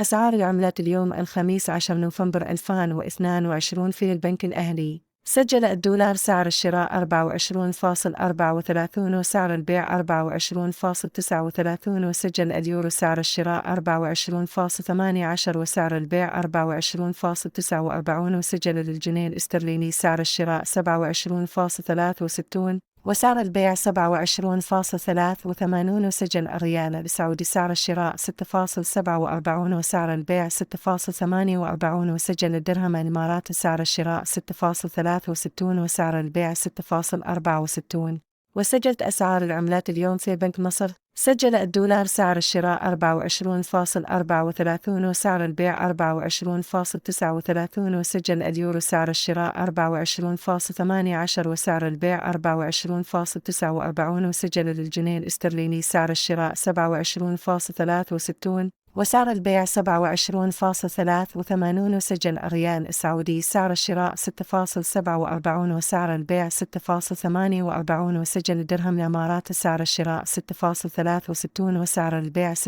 أسعار العملات اليوم الخميس 10 نوفمبر 2022 في البنك الأهلي. سجل الدولار سعر الشراء 24.34 وسعر البيع 24.39 وسجل اليورو سعر الشراء 24.18 وسعر البيع 24.49 وسجل الجنيه الاسترليني سعر الشراء 27.63 وسعر البيع 27.83 وسجل الريال السعودي سعر الشراء 6.47 وسعر البيع 6.48 وسجل الدرهم الإماراتي سعر الشراء 6.63 وسعر البيع 6.64 وسجلت أسعار العملات اليوم في بنك مصر. سجل الدولار سعر الشراء 24.34 وسعر البيع 24.39 وسجل اليورو سعر الشراء 24.18 وسعر البيع 24.49 وسجل الجنيه الاسترليني سعر الشراء 27.63 وسعر البيع 27.83 وسجل الريال السعودي سعر الشراء 6.47 وسعر البيع 6.48 وسجل الدرهم الإماراتي سعر الشراء 6.63 وسعر البيع 6.64